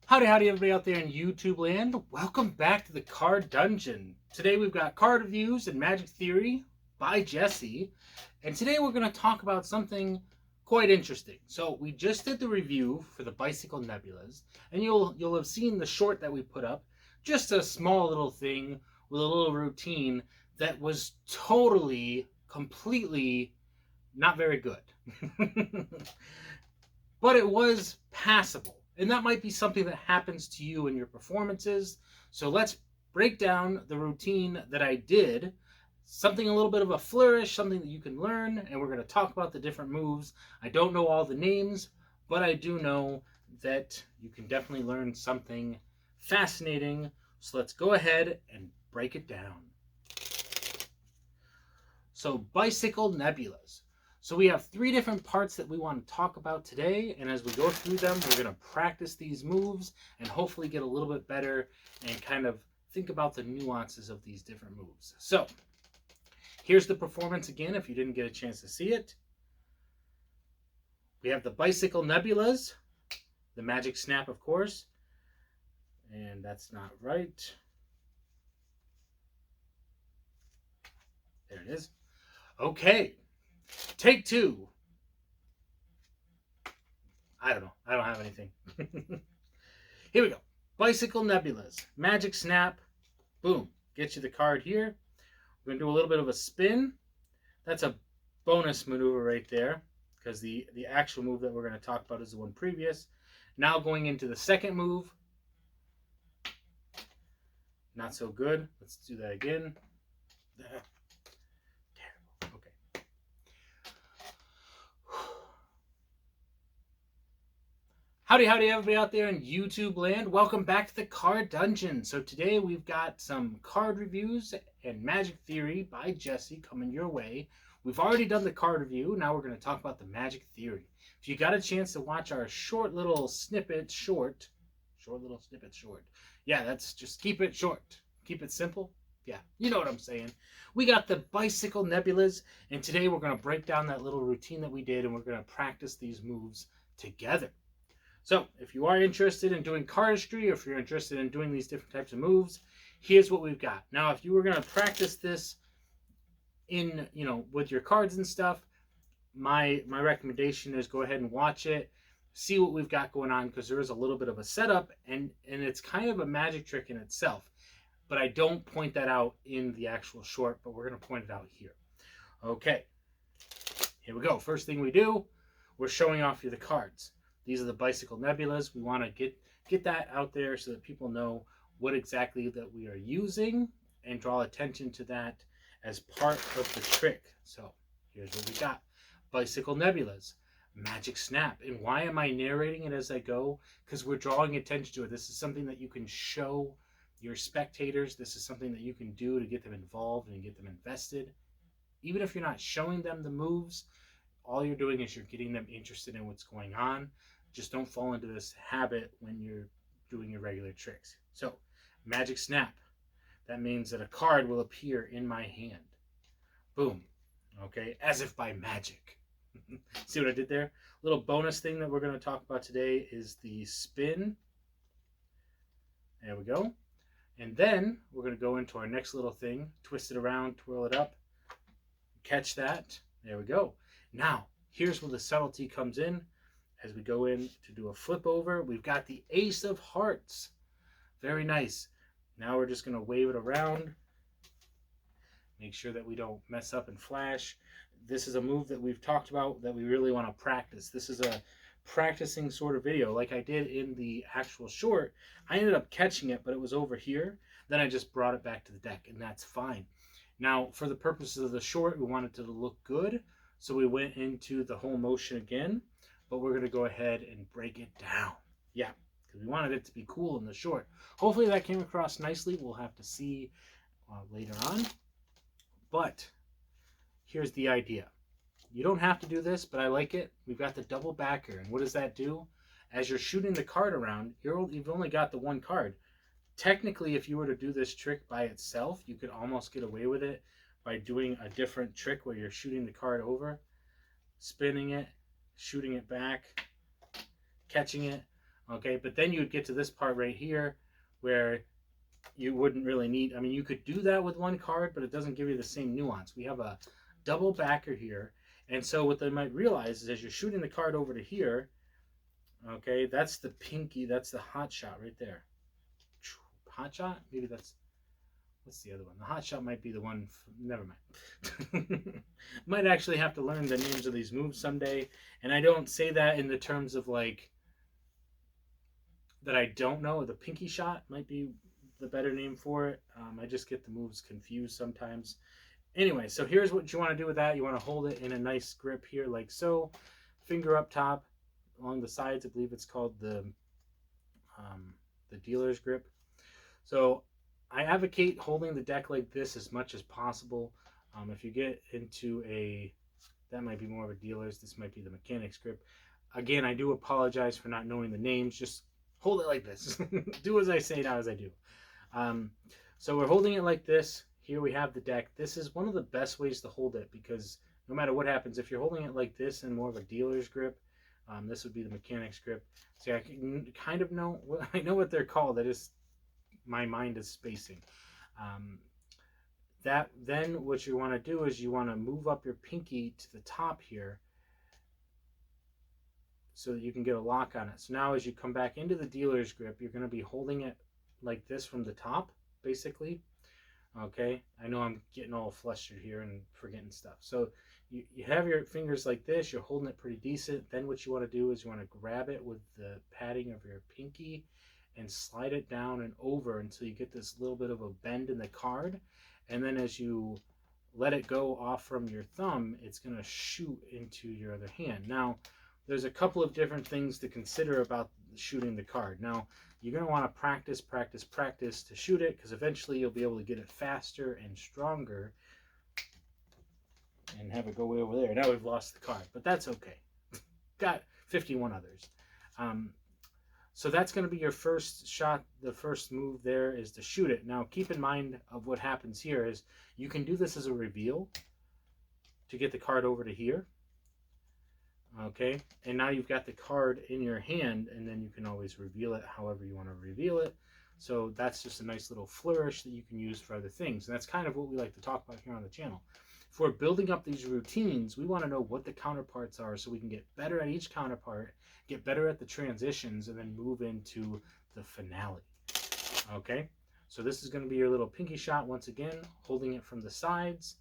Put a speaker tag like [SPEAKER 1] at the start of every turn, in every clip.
[SPEAKER 1] Howdy everybody out there in YouTube land. Welcome back to the Card Dungeon. Today we've got card reviews and Magic Theory by Jesse. And today we're going to talk about something quite interesting. So we just did the review for the Bicycle Nebulas. And you'll have seen the short that we put up. Just a small little thing with a little routine that was totally, completely not very good. But it was passable. And that might be something that happens to you in your performances. So let's break down the routine that I did. Something a little bit of a flourish, something that you can learn. And we're going to talk about the different moves. I don't know all the names, but I do know that you can definitely learn something fascinating. So let's go ahead and break it down. So Bicycle Nebulas. So we have three different parts that we want to talk about today, and as we go through them, we're going to practice these moves and hopefully get a little bit better and kind of think about the nuances of these different moves. So here's the performance again, if you didn't get a chance to see it. We have the Bicycle Nebulas, the Magic Snap, of course, and that's not right. There it is. Okay. Take two. I don't know. I don't have anything. Here we go. Bicycle Nebulas. Magic Snap. Boom. Get you the card here. We're going to do a little bit of a spin. That's a bonus maneuver right there, because the actual move that we're going to talk about is the one previous. Now going into the second move. Not so good. Let's do that again. Howdy everybody out there in YouTube land. Welcome back to the Card Dungeon. So today we've got some card reviews and Magic Theory by Jesse coming your way. We've already done the card review. Now we're going to talk about the Magic Theory. If you got a chance to watch our short little snippet short. Yeah, that's just keep it short. Keep it simple. Yeah, you know what I'm saying. We got the Bicycle Nebulas, and today we're going to break down that little routine that we did, and we're going to practice these moves together. So if you are interested in doing cardistry, or if you're interested in doing these different types of moves, here's what we've got. Now, if you were going to practice this in, with your cards and stuff, my recommendation is go ahead and watch it, see what we've got going on, because there is a little bit of a setup, and it's kind of a magic trick in itself. But I don't point that out in the actual short, but we're going to point it out here. Okay, here we go. First thing we do, we're showing off you the cards. These are the Bicycle Nebulas. We want to get that out there so that people know what exactly that we are using and draw attention to that as part of the trick. So here's what we got. Bicycle Nebulas, Magic Snap. And why am I narrating it as I go? Because we're drawing attention to it. This is something that you can show your spectators. This is something that you can do to get them involved and get them invested. Even if you're not showing them the moves, all you're doing is you're getting them interested in what's going on. Just don't fall into this habit when you're doing your regular tricks. So, Magic Snap. That means that a card will appear in my hand. Boom. Okay, as if by magic. See what I did there? Little bonus thing that we're going to talk about today is the spin. There we go. And then we're going to go into our next little thing. Twist it around, twirl it up. Catch that. There we go. Now, here's where the subtlety comes in. As we go in to do a flip over, we've got the Ace of Hearts. Very nice. Now we're just going to wave it around. Make sure that we don't mess up and flash. This is a move that we've talked about that we really want to practice. This is a practicing sort of video. Like I did in the actual short, I ended up catching it, but it was over here. Then I just brought it back to the deck, and that's fine. Now, for the purposes of the short, we wanted it to look good. So we went into the whole motion again. But we're going to go ahead and break it down. Yeah, because we wanted it to be cool in the short. Hopefully that came across nicely. We'll have to see later on. But here's the idea. You don't have to do this, but I like it. We've got the double backer. And what does that do? As you're shooting the card around, you've only got the one card. Technically, if you were to do this trick by itself, you could almost get away with it by doing a different trick where you're shooting the card over, spinning it, shooting it back, catching it. Okay, but then you would get to this part right here where you wouldn't really need, I mean, you could do that with one card, but it doesn't give you the same nuance. We have a double backer here. And so what they might realize is as you're shooting the card over to here, okay, that's the pinky, that's the hot shot right there. Hot shot? Maybe that's, what's the other one? The hot shot might be the one, never mind. Might actually have to learn the names of these moves someday. And I don't say that in the terms of like, that I don't know. The pinky shot might be the better name for it. I just get the moves confused sometimes. Anyway, so here's what you want to do with that. You want to hold it in a nice grip here like so. Finger up top along the sides. I believe it's called the dealer's grip. So I advocate holding the deck like this as much as possible. If you get into a, that might be more of a dealer's, this might be the mechanic's grip. Again, I do apologize for not knowing the names. Just hold it like this. Do as I say, not as I do. So we're holding it like this. Here we have the deck. This is one of the best ways to hold it because no matter what happens, if you're holding it like this in more of a dealer's grip, this would be the mechanic's grip. See, I can kind of know, I know what they're called. That is, my mind is spacing. Then what you want to do is you want to move up your pinky to the top here so that you can get a lock on it. So now as you come back into the dealer's grip, you're going to be holding it like this from the top, basically. Okay, I know I'm getting all flustered here and forgetting stuff. So you have your fingers like this, you're holding it pretty decent. Then what you want to do is you want to grab it with the padding of your pinky and slide it down and over until you get this little bit of a bend in the card. And then as you let it go off from your thumb, it's going to shoot into your other hand. Now, there's a couple of different things to consider about shooting the card. Now, you're going to want to practice to shoot it because eventually you'll be able to get it faster and stronger and have it go way over there. Now we've lost the card, but that's okay. Got 51 others. So that's going to be your first shot. The first move there is to shoot it. Now keep in mind of what happens here is you can do this as a reveal to get the card over to here. Okay, and now you've got the card in your hand, and then you can always reveal it however you want to reveal it. So that's just a nice little flourish that you can use for other things. And that's kind of what we like to talk about here on the channel. If we're building up these routines, we want to know what the counterparts are so we can get better at each counterpart, get better at the transitions, and then move into the finale. Okay, so this is going to be your little pinky shot once again, holding it from the sides.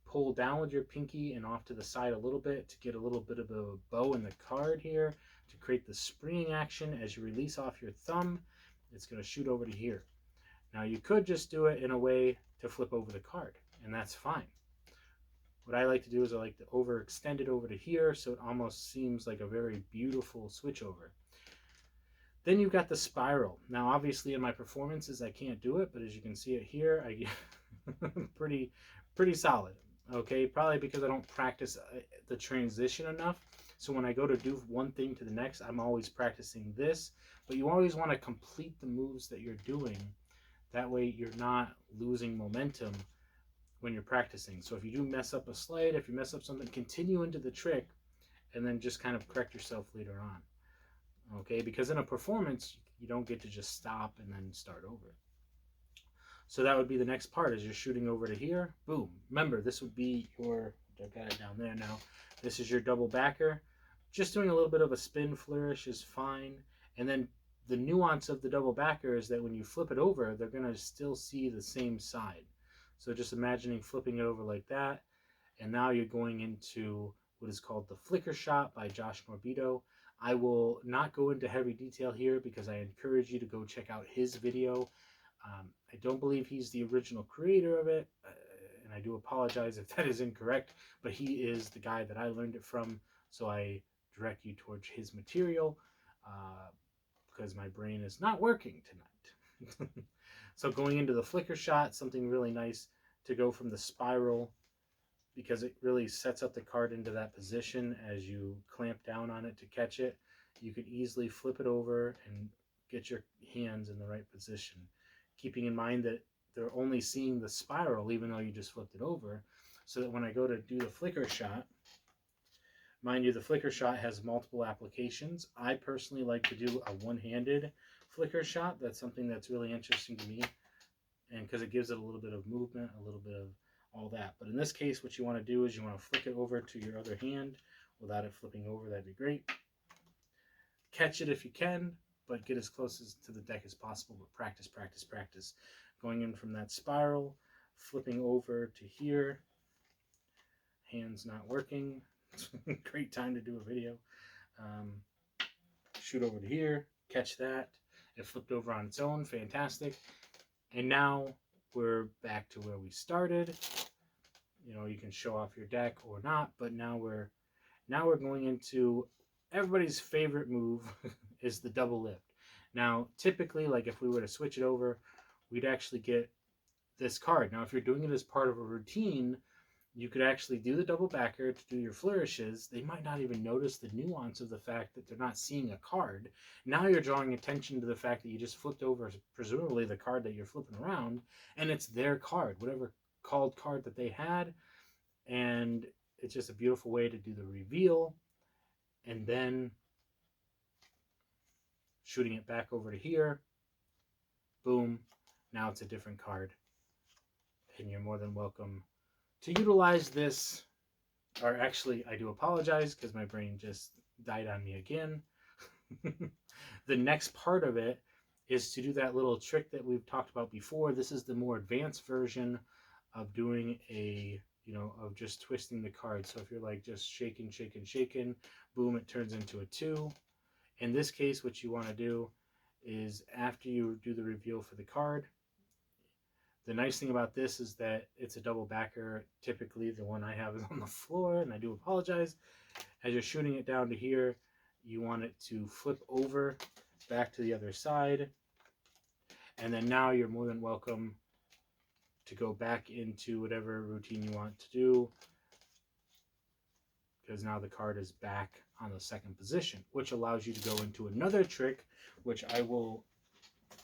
[SPEAKER 1] Pull down with your pinky and off to the side a little bit to get a little bit of a bow in the card here to create the springing action. As you release off your thumb, it's going to shoot over to here. Now you could just do it in a way to flip over the card, and that's fine. What I like to do is I like to overextend it over to here so it almost seems like a very beautiful switch over. Then you've got the spiral. Now obviously in my performances I can't do it, but as you can see it here, I get pretty solid. Okay, probably because I don't practice the transition enough. So when I go to do one thing to the next, I'm always practicing this. But you always want to complete the moves that you're doing. That way you're not losing momentum when you're practicing. So if you do mess up a slide, if you mess up something, continue into the trick and then just kind of correct yourself later on. Okay, because in a performance, you don't get to just stop and then start over. So that would be the next part as you're shooting over to here. Boom. Remember, this would be your, I've got it down there now. This is your double backer. Just doing a little bit of a spin flourish is fine. And then the nuance of the double backer is that when you flip it over, they're going to still see the same side. So just imagining flipping it over like that. And now you're going into what is called the flicker shot by Josh Morbido. I will not go into heavy detail here because I encourage you to go check out his video. I don't believe he's the original creator of it, and I do apologize if that is incorrect, but he is the guy that I learned it from, so I direct you towards his material because my brain is not working tonight. So going into the flicker shot, something really nice to go from the spiral because it really sets up the card into that position as you clamp down on it to catch it. You could easily flip it over and get your hands in the right position, keeping in mind that they're only seeing the spiral even though you just flipped it over, so that when I go to do the flicker shot, Mind you, the flicker shot has multiple applications. I personally like to do a one-handed flicker shot. That's something that's really interesting to me, and because it gives it a little bit of movement, a little bit of all that. But in this case, what you want to do is you want to flick it over to your other hand without it flipping over. That'd be great. Catch it if you can, but get as close to the deck as possible. But practice, practice, practice. Going in from that spiral, flipping over to here. Hands not working. Great time to do a video. Shoot over to here, catch that. It flipped over on its own, fantastic. And now we're back to where we started. You know, you can show off your deck or not, but now we're going into everybody's favorite move is the double lift. Now, typically, like if we were to switch it over, we'd actually get this card. Now, if you're doing it as part of a routine, you could actually do the double backer to do your flourishes. They might not even notice the nuance of the fact that they're not seeing a card. Now you're drawing attention to the fact that you just flipped over, presumably the card that you're flipping around, and it's their card, whatever called card that they had. And it's just a beautiful way to do the reveal. And then shooting it back over to here. Boom. Now it's a different card. And you're more than welcome to utilize this. Or actually, I do apologize because my brain just died on me again. The next part of it is to do that little trick that we've talked about before. This is the more advanced version of doing a, you know, of just twisting the card. So if you're like just shaking, shaking, shaking, boom, it turns into a 2. In this case, what you want to do is after you do the reveal for the card, the nice thing about this is that it's a double backer. Typically, the one I have is on the floor, and I do apologize. As you're shooting it down to here, you want it to flip over back to the other side. And then now you're more than welcome to go back into whatever routine you want to do, because now the card is back on the second position, which allows you to go into another trick, which I will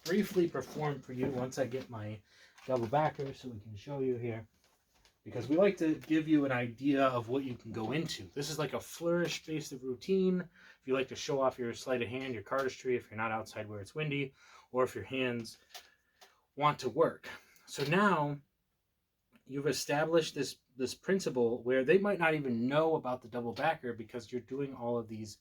[SPEAKER 1] briefly perform for you once I get my double backer so we can show you here, because we like to give you an idea of what you can go into. This is like a flourish based routine. If you like to show off your sleight of hand, your cardistry, if you're not outside where it's windy, or if your hands want to work. So now you've established this principle where they might not even know about the double backer because you're doing all of these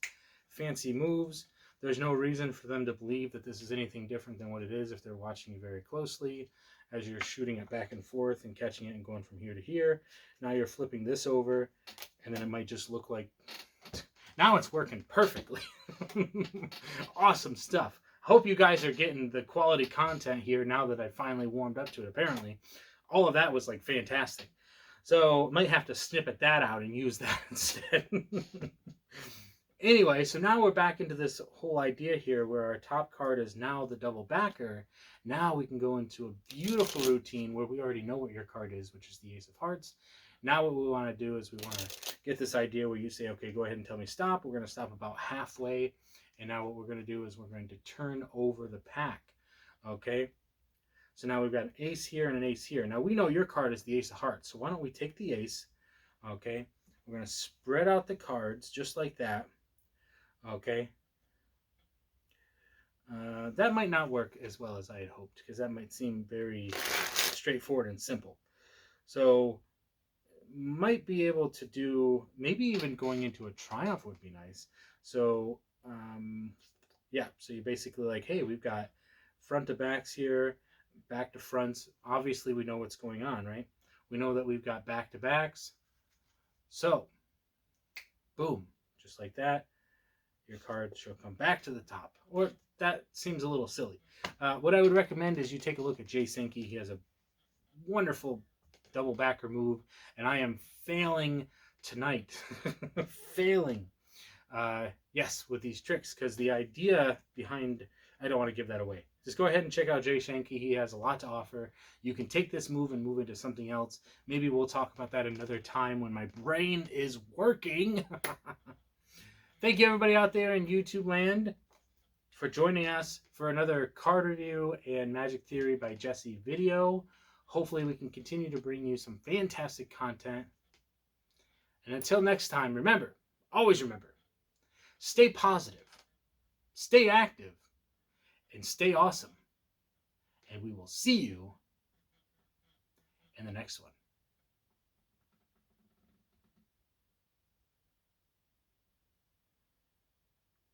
[SPEAKER 1] fancy moves. There's no reason for them to believe that this is anything different than what it is if they're watching you very closely as you're shooting it back and forth and catching it and going from here to here. Now you're flipping this over, and then it might just look like, now it's working perfectly. Awesome stuff. Hope you guys are getting the quality content here now that I finally warmed up to it. Apparently, all of that was like fantastic. So might have to snippet that out and use that instead. Anyway, so now we're back into this whole idea here where our top card is now the double backer. Now we can go into a beautiful routine where we already know what your card is, which is the Ace of Hearts. Now what we want to do is we want to get this idea where you say, okay, go ahead and tell me stop. We're going to stop about halfway. And now what we're going to do is we're going to turn over the pack. Okay? So now we've got an ace here and an ace here. Now we know your card is the Ace of Hearts. So why don't we take the ace, okay? We're going to spread out the cards just like that, okay? That might not work as well as I had hoped because that might seem very straightforward and simple. So might be able to do, maybe even going into a triumph would be nice. So yeah, so you basically like, hey, we've got front to backs here, back to fronts. Obviously we know what's going on, right? We know that we've got back to backs. So boom, just like that, your card shall come back to the top. Or that seems a little silly. What I would recommend is you take a look at Jay Sankey. He has a wonderful double backer move, and I am failing tonight. Failing. Yes, with these tricks, because the idea behind, I don't want to give that away. Just go ahead and check out Jay Sankey. He has a lot to offer. You can take this move and move into something else. Maybe we'll talk about that another time when my brain is working. Thank you, everybody out there in YouTube land, for joining us for another card review and Magic Theory by Jesse video. Hopefully we can continue to bring you some fantastic content. And until next time, remember, always remember, stay positive, stay active, and stay awesome. And we will see you in the next one.